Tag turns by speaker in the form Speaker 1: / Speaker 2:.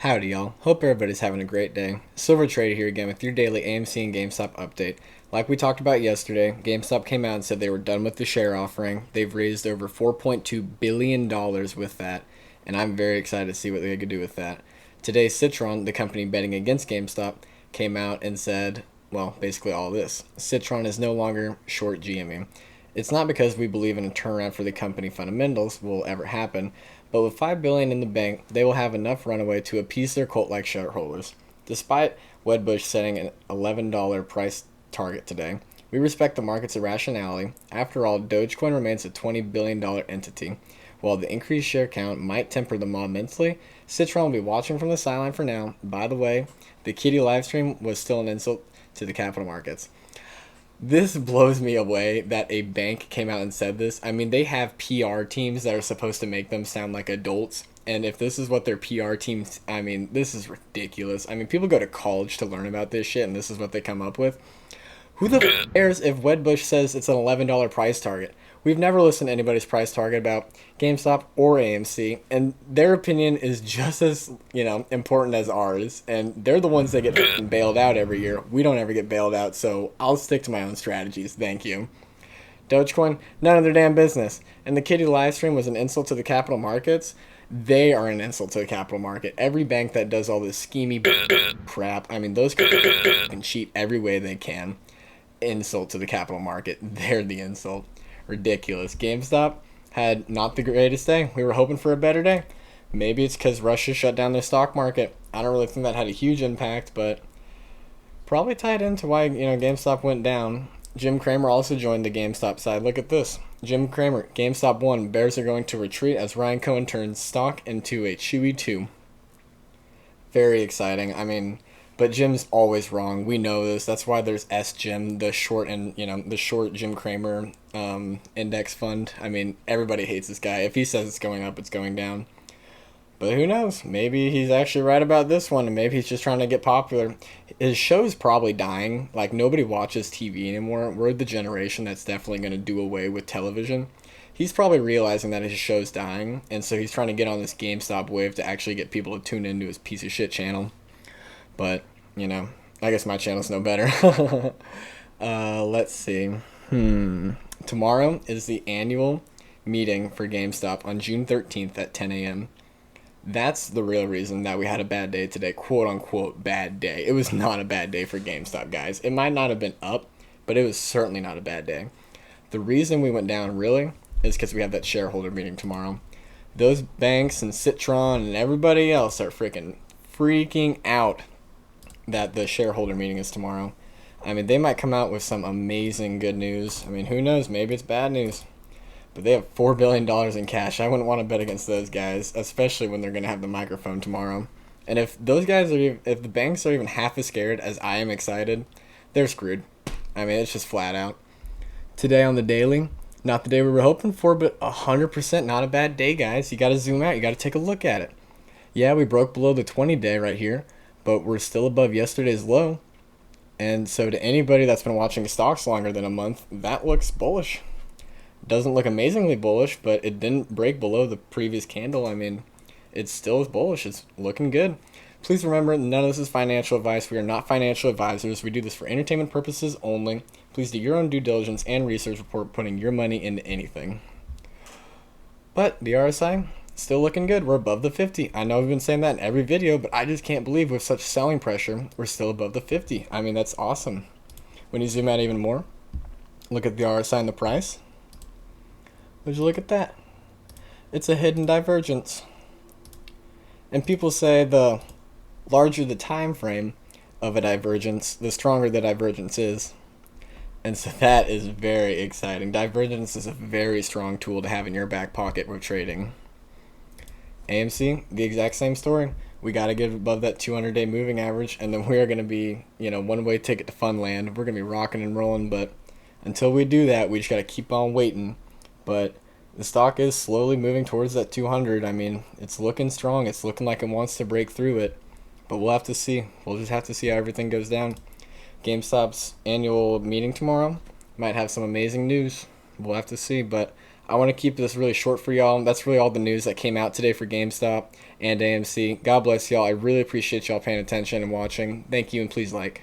Speaker 1: Howdy, y'all. Hope everybody's having a great day. Silver Trader here again with your daily AMC and GameStop update. Like we talked about yesterday, GameStop came out and said they were done with the share offering. They've raised over $4.2 billion with that, and I'm very excited to see what they could do with that. Today, Citron, the company betting against GameStop, came out and said, well, basically all this. Citron is no longer short GME. It's not because we believe in a turnaround for the company fundamentals will ever happen, but with $5 billion in the bank, they will have enough runway to appease their cult-like shareholders. Despite Wedbush setting an $11 price target today, we respect the market's irrationality. After all, Dogecoin remains a $20 billion entity. While the increased share count might temper the mob mentally, Citron will be watching from the sideline for now. By the way, the Kitty livestream was still an insult to the capital markets. This blows me away that a bank came out and said this. I mean, they have PR teams that are supposed to make them sound like adults. And if this is what their PR teams, I mean, this is ridiculous. I mean, people go to college to learn about this shit, and this is what they come up with. Who the cares if Wedbush says it's an $11 price target? We've never listened to anybody's price target about GameStop or AMC, and their opinion is just as, important as ours, and they're the ones that get bailed out every year. We don't ever get bailed out, so I'll stick to my own strategies. Thank you. Dogecoin, none of their damn business. And the Kitty livestream was an insult to the capital markets. They are an insult to the capital market. Every bank that does all this schemy crap, I mean, those can cheat every way they can. Insult to the capital market. They're the insult. Ridiculous. GameStop had not the greatest day. We were hoping for a better day. Maybe it's because Russia shut down their stock market. I don't really think that had a huge impact, but probably tied into why GameStop went down. Jim Cramer also joined the GameStop side. Look at this. Jim Cramer, GameStop 1. Bears are going to retreat as Ryan Cohen turns stock into a Chewy 2. Very exciting. I mean, but Jim's always wrong. We know this. That's why there's SGM, the short Jim Cramer index fund. I mean, everybody hates this guy. If he says it's going up, it's going down. But who knows? Maybe he's actually right about this one, and maybe he's just trying to get popular. His show's probably dying. Like, nobody watches TV anymore. We're the generation that's definitely going to do away with television. He's probably realizing that his show's dying, and so he's trying to get on this GameStop wave to actually get people to tune into his piece of shit channel. But, I guess my channel's no better. Let's see. Tomorrow is the annual meeting for GameStop on June 13th at 10 a.m. That's the real reason that we had a bad day today, quote-unquote bad day. It was not a bad day for GameStop, guys. It might not have been up, but it was certainly not a bad day. The reason we went down, really, is because we have that shareholder meeting tomorrow. Those banks and Citron and everybody else are freaking out that the shareholder meeting is tomorrow. I mean, they might come out with some amazing good news. I mean, who knows? Maybe it's bad news. But they have $4 billion in cash. I wouldn't want to bet against those guys, especially when they're going to have the microphone tomorrow. And if if the banks are even half as scared as I am excited, they're screwed. I mean, it's just flat out. Today on the daily, not the day we were hoping for, but 100% not a bad day, guys. You got to zoom out. You got to take a look at it. Yeah, we broke below the 20-day right here, but we're still above yesterday's low. And so to anybody that's been watching stocks longer than a month, that looks bullish. Doesn't look amazingly bullish, but it didn't break below the previous candle. I mean, it still is bullish. It's looking good. Please remember, none of this is financial advice. We are not financial advisors. We do this for entertainment purposes only. Please do your own due diligence and research before putting your money into anything. But the RSI, still looking good. We're above the 50. I know I've been saying that in every video, but I just can't believe with such selling pressure, we're still above the 50. I mean, that's awesome. When you zoom out even more, look at the RSI and the price. Would you look at that? It's a hidden divergence. And people say the larger the time frame of a divergence, the stronger the divergence is. And so that is very exciting. Divergence is a very strong tool to have in your back pocket with trading. AMC, the exact same story. We got to get above that 200-day moving average, and then we are going to be, one-way ticket to Funland. We're going to be rocking and rolling, but until we do that, we just got to keep on waiting. But the stock is slowly moving towards that 200. I mean, it's looking strong. It's looking like it wants to break through it. But we'll have to see. We'll just have to see how everything goes down. GameStop's annual meeting tomorrow might have some amazing news. We'll have to see. But I want to keep this really short for y'all. That's really all the news that came out today for GameStop and AMC. God bless y'all. I really appreciate y'all paying attention and watching. Thank you, and please like.